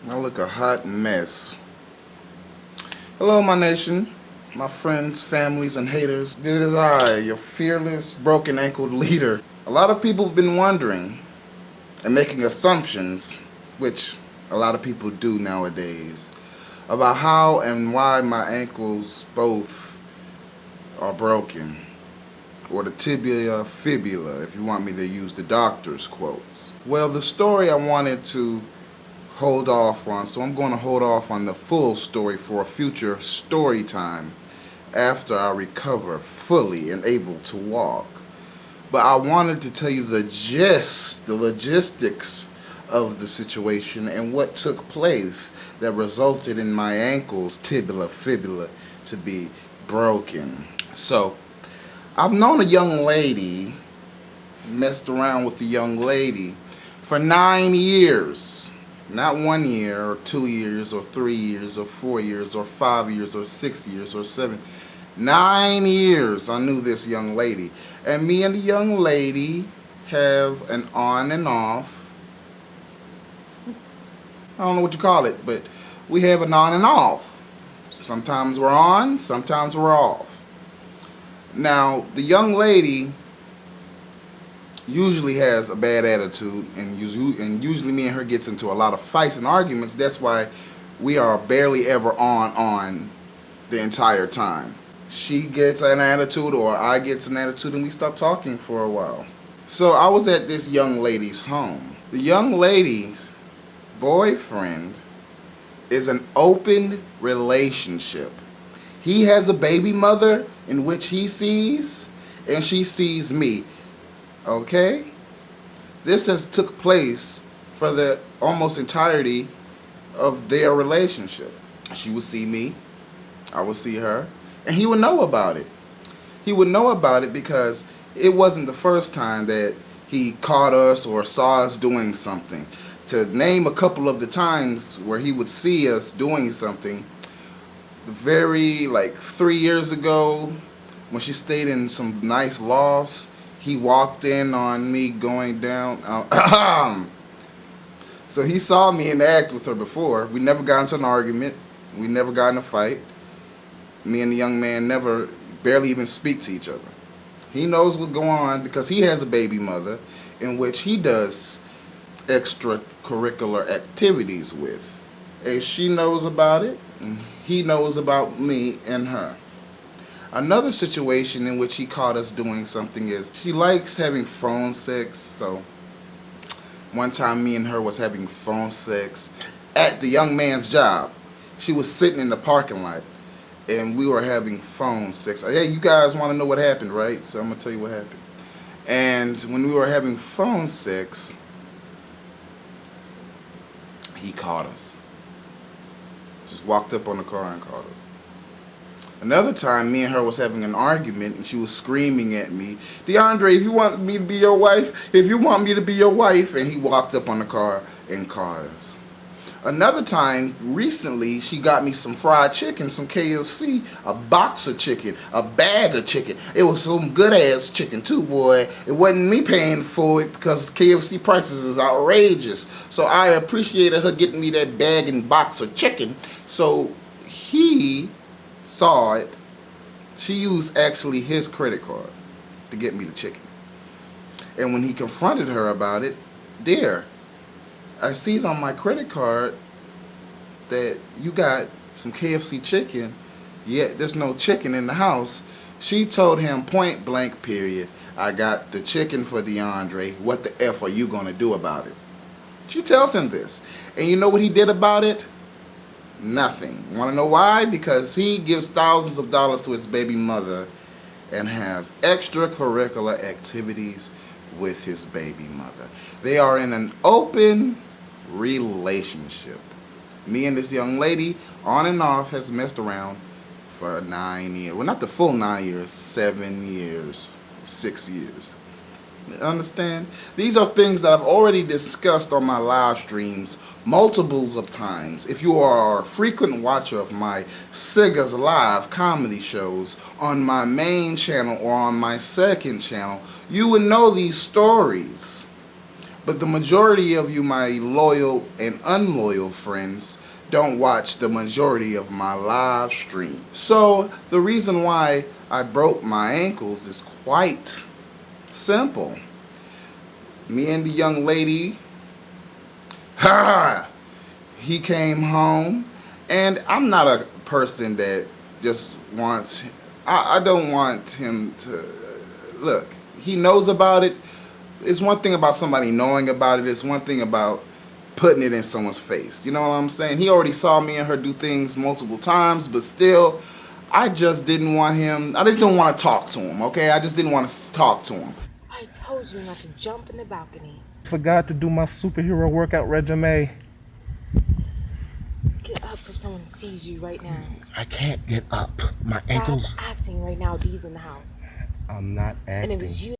I look a hot mess. Hello, my nation, my friends, families, and haters. It is I, your fearless, broken-ankled leader. A lot of people have been wondering and making assumptions, which a lot of people do nowadays, about how and why my ankles both are broken, or the tibia fibula, if you want me to use the doctor's quotes. Well, the story I wanted to hold off on, so I'm going to hold off on the full story for a future story time after I recover fully and able to walk. But I wanted to tell you the gist, the logistics of the situation and what took place that resulted in my ankles, tibia fibula, to be broken. So, I've known a young lady, messed around with a young lady for 9 years. Not 1 year, or 2 years, or 3 years, or 4 years, or 5 years, or 6 years, or 7. 9 years I knew this young lady. And me and the young lady have an on and off. I don't know what you call it, but we have an on and off. Sometimes we're on, sometimes we're off. Now, the young lady usually has a bad attitude, and usually me and her gets into a lot of fights and arguments. That's why we are barely ever on the entire time. She gets an attitude or I gets an attitude and we stop talking for a while. So I was at this young lady's home. The young lady's boyfriend is an open relationship. He has a baby mother in which he sees, and she sees me. Okay? This has took place for the almost entirety of their relationship. She would see me, I would see her, and he would know about it. He would know about it because it wasn't the first time that he caught us or saw us doing something. To name a couple of the times where he would see us doing something, like 3 years ago, when she stayed in some nice lofts, he walked in on me going down. So he saw me interact with her before. We never got into an argument. We never got in a fight. Me and the young man barely even speak to each other. He knows what's going on because he has a baby mother in which he does extracurricular activities with. And she knows about it, and he knows about me and her. Another situation in which he caught us doing something is she likes having phone sex. So one time me and her was having phone sex at the young man's job. She was sitting in the parking lot and we were having phone sex. Hey, you guys want to know what happened, right? So I'm going to tell you what happened. And when we were having phone sex, he caught us. Just walked up on the car and caught us. Another time, me and her was having an argument, and she was screaming at me, "DeAndre, if you want me to be your wife, if you want me to be your wife," and he walked up on the car and caught us. Another time, recently, she got me some fried chicken, some KFC, a box of chicken, a bag of chicken. It was some good-ass chicken, too, boy. It wasn't me paying for it because KFC prices is outrageous. So I appreciated her getting me that bag and box of chicken. So he saw it. She used actually his credit card to get me the chicken. And when he confronted her about it, "Dear, I sees on my credit card that you got some KFC chicken, yet there's no chicken in the house." She told him point blank, period, "I got the chicken for DeAndre. What the F are you going to do about it?" She tells him this. And you know what he did about it? Nothing. Want to know why? Because he gives thousands of dollars to his baby mother and have extracurricular activities with his baby mother. They are in an open relationship. Me and this young lady, on and off, has messed around for 9 years. Well, not the full 9 years, 7 years, 6 years. Understand? These are things that I've already discussed on my live streams multiples of times. If you are a frequent watcher of my Dcigs live comedy shows on my main channel or on my second channel, you would know these stories. But the majority of you, my loyal and unloyal friends, don't watch the majority of my live stream. So the reason why I broke my ankles is quite simple. Me and the young lady, he came home, and I'm not a person that just wants, I don't want him to, look, he knows about it. It's one thing about somebody knowing about it. It's one thing about putting it in someone's face. You know what I'm saying? He already saw me and her do things multiple times, but still, I just didn't want him, I just didn't want to talk to him, okay? I just didn't want to talk to him. I told you not to jump in the balcony. Forgot to do my superhero workout regimen. Get up before someone sees you right now. I can't get up. My Stop ankles. acting right now. D's in the house. I'm not acting. And it was you.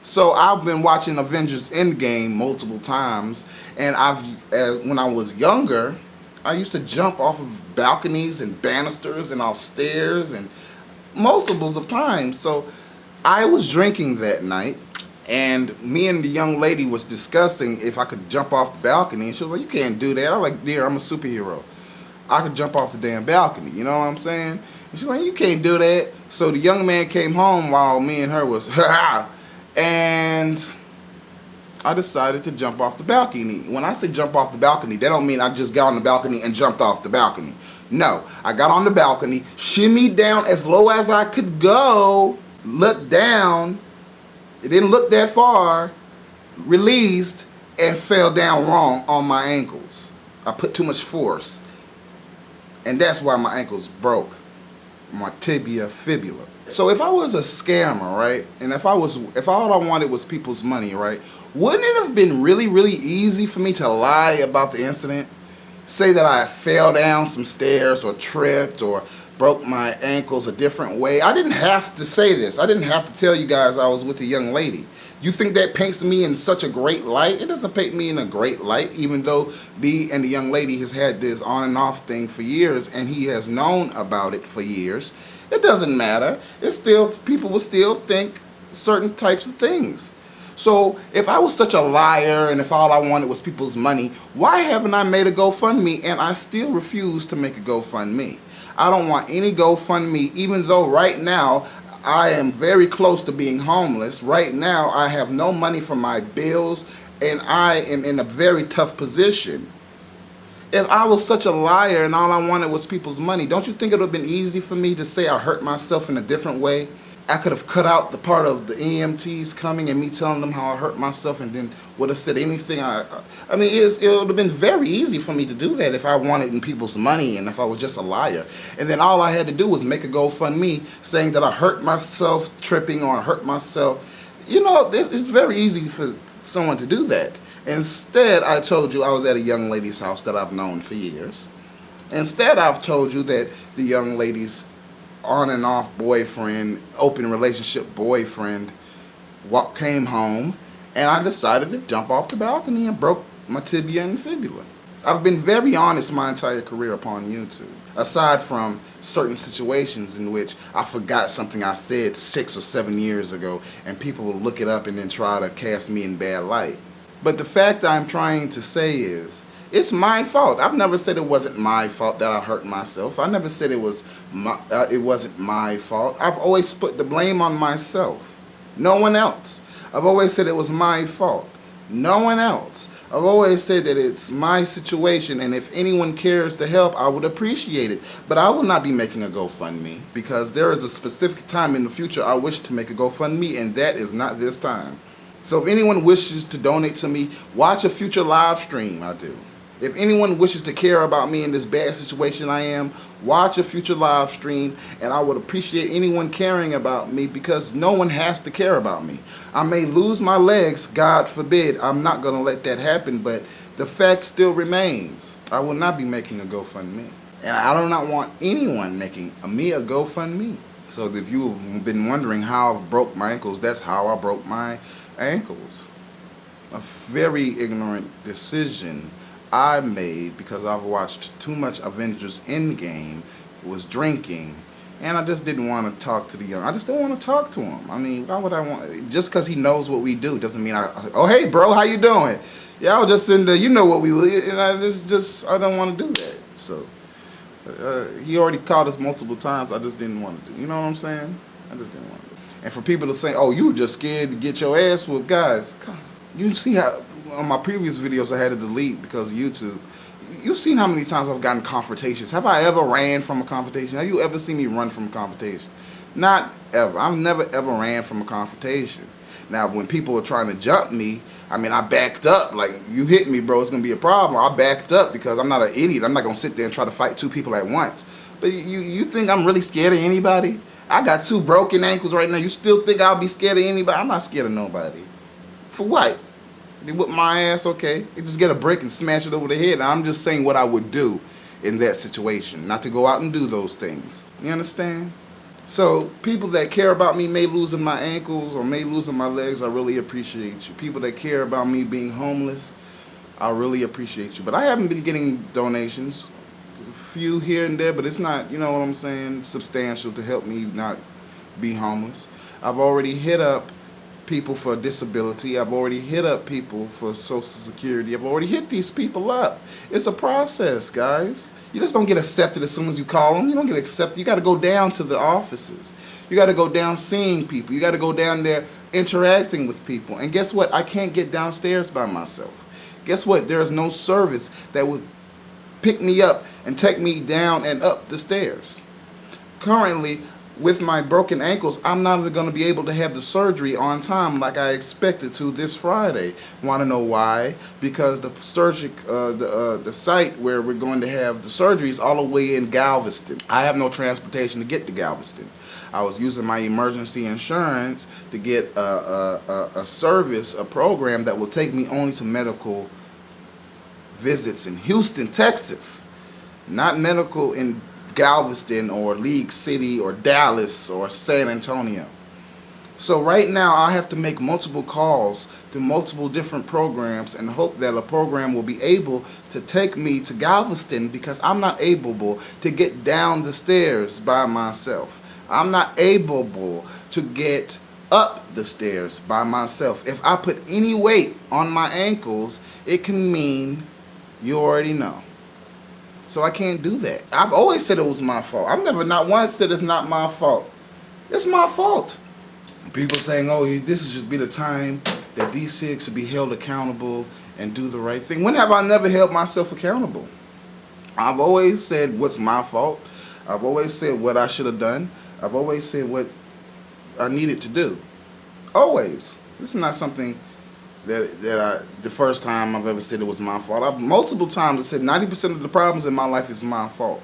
So I've been watching Avengers Endgame multiple times, and when I was younger, I used to jump off of balconies and banisters and off stairs and multiples of times. So I was drinking that night, and me and the young lady was discussing if I could jump off the balcony, and she was like, "You can't do that." I was like, "Dear, I'm a superhero. I could jump off the damn balcony." You know what I'm saying? And she's like, "You can't do that." So the young man came home while me and her was and I decided to jump off the balcony. When I say jump off the balcony, that don't mean I just got on the balcony and jumped off the balcony. No, I got on the balcony, shimmied down as low as I could go, looked down, it didn't look that far, released, and fell down wrong on my ankles. I put too much force. And that's why my ankles broke. My tibia fibula. So if I was a scammer, right, and if all I wanted was people's money, right, wouldn't it have been really, really easy for me to lie about the incident? Say that I fell down some stairs or tripped or broke my ankles a different way. I didn't have to say this. I didn't have to tell you guys I was with a young lady. You think that paints me in such a great light? It doesn't paint me in a great light, even though B and the young lady has had this on and off thing for years, and he has known about it for years. It doesn't matter. It's still, people will still think certain types of things. So if I was such a liar and if all I wanted was people's money, why haven't I made a GoFundMe and I still refuse to make a GoFundMe? I don't want any GoFundMe, even though right now I am very close to being homeless. Right now I have no money for my bills and I am in a very tough position. If I was such a liar and all I wanted was people's money, don't you think it would have been easy for me to say I hurt myself in a different way? I could have cut out the part of the EMTs coming and me telling them how I hurt myself and then would have said anything. I mean, it would have been very easy for me to do that if I wanted people's money and if I was just a liar. And then all I had to do was make a GoFundMe saying that I hurt myself tripping or I hurt myself. You know, it's very easy for someone to do that. Instead, I told you I was at a young lady's house that I've known for years. Instead, I've told you that the young lady's on and off boyfriend, open relationship boyfriend, came home, and I decided to jump off the balcony and broke my tibia and fibula. I've been very honest my entire career upon YouTube. Aside from certain situations in which I forgot something I said 6 or 7 years ago, and people will look it up and then try to cast me in bad light. But the fact I'm trying to say is, it's my fault. I've never said it wasn't my fault that I hurt myself. I never said it wasn't my fault. I've always put the blame on myself. No one else. I've always said it was my fault. No one else. I've always said that it's my situation, and if anyone cares to help, I would appreciate it. But I will not be making a GoFundMe because there is a specific time in the future I wish to make a GoFundMe, and that is not this time. So if anyone wishes to donate to me, watch a future live stream I do. If anyone wishes to care about me in this bad situation I am, watch a future live stream, and I would appreciate anyone caring about me because no one has to care about me. I may lose my legs, God forbid. I'm not going to let that happen, but the fact still remains. I will not be making a GoFundMe. And I do not want anyone making me a GoFundMe. So if you've been wondering how I broke my ankles, that's how I broke my ankles. A very ignorant decision I made because I've watched too much Avengers Endgame, was drinking, and I just didn't want to talk to the young. I just didn't want to talk to him. I mean, why would I want? Just because he knows what we do doesn't mean oh, hey, bro, how you doing? Yeah, I was just in the, you know what we were, and I don't want to do that. So he already called us multiple times. I just didn't want to do. You know what I'm saying? I just didn't want to do. And for people to say, oh, you were just scared to get your ass whooped, guys, you see how on my previous videos I had to delete because of YouTube. You've seen how many times I've gotten confrontations. Have I ever ran from a confrontation? Have you ever seen me run from a confrontation? Not ever. I've never ever ran from a confrontation. Now, when people were trying to jump me, I mean, I backed up. Like, you hit me, bro, it's going to be a problem. I backed up because I'm not an idiot. I'm not going to sit there and try to fight two people at once. But you think I'm really scared of anybody? I got 2 broken ankles right now. You still think I'll be scared of anybody? I'm not scared of nobody. For what? They whip my ass, okay. They just get a brick and smash it over the head. I'm just saying what I would do in that situation. Not to go out and do those things. You understand? So, people that care about me may losing my ankles or may losing my legs, I really appreciate you. People that care about me being homeless, I really appreciate you. But I haven't been getting donations. A few here and there, but it's not, you know what I'm saying, substantial to help me not be homeless. I've already hit up people for disability. I've already hit up people for Social Security. I've already hit these people up. It's a process, guys. You just don't get accepted as soon as you call them. You don't get accepted. You got to go down to the offices. You got to go down seeing people. You got to go down there interacting with people. And guess what? I can't get downstairs by myself. Guess what? There's no service that would pick me up and take me down and up the stairs. Currently, with my broken ankles, I'm not going to be able to have the surgery on time like I expected to this Friday. Want to know why? Because the the site where we're going to have the surgery is all the way in Galveston. I have no transportation to get to Galveston. I was using my emergency insurance to get a service, a program that will take me only to medical visits in Houston, Texas, not medical in Galveston or League City or Dallas or San Antonio. So right now I have to make multiple calls to multiple different programs and hope that a program will be able to take me to Galveston because I'm not able to get down the stairs by myself. I'm not able to get up the stairs by myself. If I put any weight on my ankles, it can mean you already know. So I can't do that. I've always said it was my fault. I've never not once said it's not my fault. It's my fault. People saying, oh, this should be the time that Dcigs should be held accountable and do the right thing. When have I never held myself accountable? I've always said what's my fault. I've always said what I should have done. I've always said what I needed to do. Always. This is not something the first time I've ever said it was my fault. I've multiple times I said 90% of the problems in my life is my fault.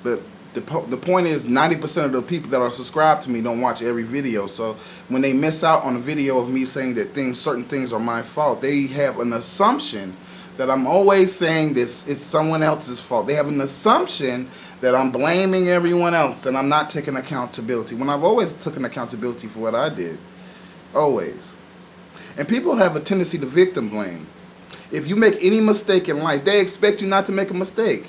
But the point is 90% of the people that are subscribed to me don't watch every video. So when they miss out on a video of me saying that certain things are my fault, they have an assumption that I'm always saying this is someone else's fault. They have an assumption that I'm blaming everyone else and I'm not taking accountability. When I've always taken accountability for what I did. Always. And people have a tendency to victim blame. If you make any mistake in life, they expect you not to make a mistake.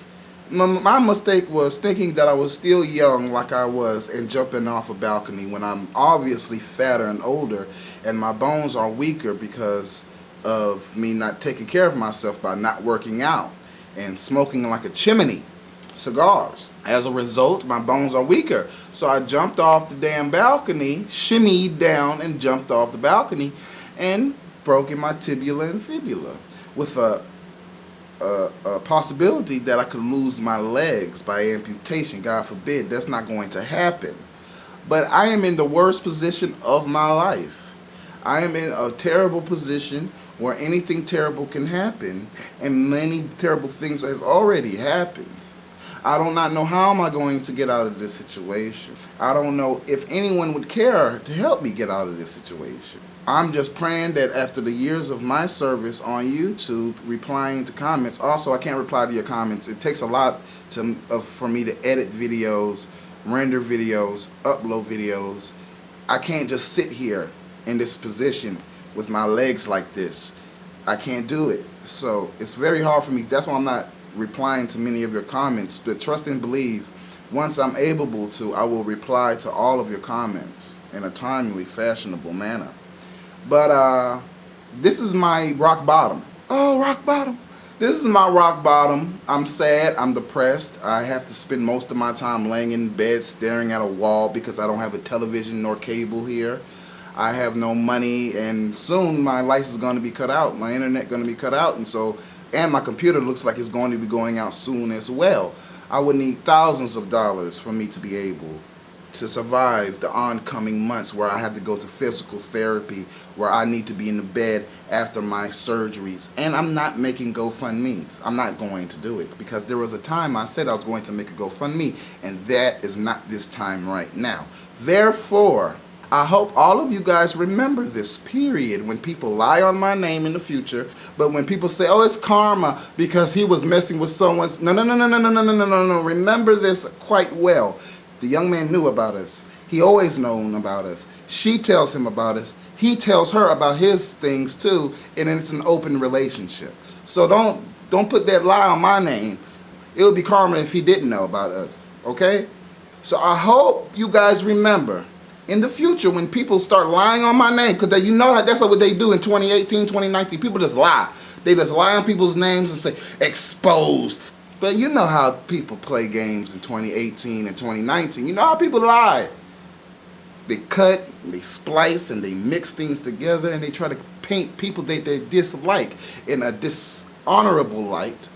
My mistake was thinking that I was still young like I was and jumping off a balcony when I'm obviously fatter and older and my bones are weaker because of me not taking care of myself by not working out and smoking like a chimney, cigars. As a result, my bones are weaker. So I jumped off the damn balcony, shimmied down and jumped off the balcony and broken my tibia and fibula with a possibility that I could lose my legs by amputation. God forbid, that's not going to happen. But I am in the worst position of my life. I am in a terrible position where anything terrible can happen, and many terrible things has already happened. I do not know how am I going to get out of this situation. I don't know if anyone would care to help me get out of this situation. I'm just praying that after the years of my service on YouTube, replying to comments, also I can't reply to your comments. It takes a lot for me to edit videos, render videos, upload videos. I can't just sit here in this position with my legs like this I can't do it. So it's very hard for me. That's why I'm not replying to many of your comments. But trust and believe, once I'm able to, I will reply to all of your comments in a timely, fashionable manner. But this is my rock bottom. Oh, rock bottom. This is my rock bottom. I'm sad. I'm depressed. I have to spend most of my time laying in bed staring at a wall because I don't have a television nor cable here. I have no money, and soon my lights is going to be cut out. My internet going to be cut out, and my computer looks like it's going to be going out soon as well. I would need thousands of dollars for me to be able to survive the oncoming months where I have to go to physical therapy, where I need to be in the bed after my surgeries. And I'm not making GoFundMes. I'm not going to do it because there was a time I said I was going to make a GoFundMe, and that is not this time right now. Therefore, I hope all of you guys remember this period when people lie on my name in the future, but when people say, oh, it's karma because he was messing with someone's, no. Remember this quite well. The young man knew about us. He always known about us. She tells him about us. He tells her about his things too, and it's an open relationship. So don't put that lie on my name. It would be karma if he didn't know about us, okay? So I hope you guys remember in the future when people start lying on my name, because you know that's what they do in 2018, 2019. People just lie. They just lie on people's names and say, exposed. But you know how people play games in 2018 and 2019. You know how people lie. They cut, they splice, and they mix things together, and they try to paint people they dislike in a dishonorable light,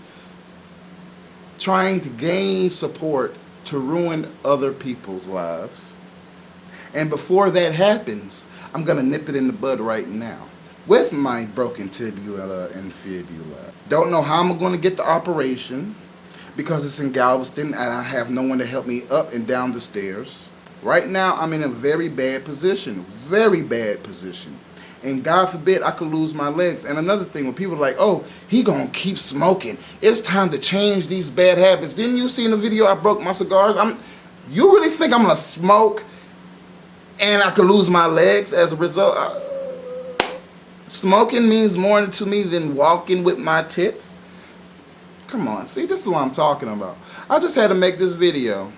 trying to gain support to ruin other people's lives. And before that happens, I'm going to nip it in the bud right now with my broken tibia and fibula. Don't know how I'm going to get the operation because it's in Galveston and I have no one to help me up and down the stairs. Right now, I'm in a very bad position. Very bad position. And God forbid I could lose my legs. And another thing, when people are like, oh, he gonna keep smoking. It's time to change these bad habits. Didn't you see in the video I broke my cigars? You really think I'm gonna smoke and I could lose my legs as a result? Smoking means more to me than walking with my tits. Come on, see, this is what I'm talking about. I just had to make this video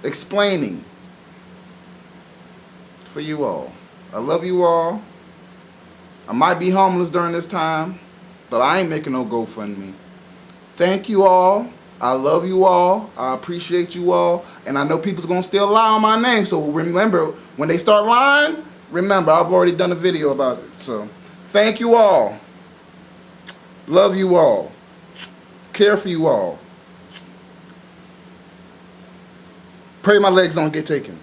explaining for you all. I love you all. I might be homeless during this time, but I ain't making no GoFundMe. Thank you all. I love you all. I appreciate you all. And I know people's going to still lie on my name. So remember, when they start lying, remember, I've already done a video about it. So thank you all. Love you all. Care for you all. Pray my legs don't get taken.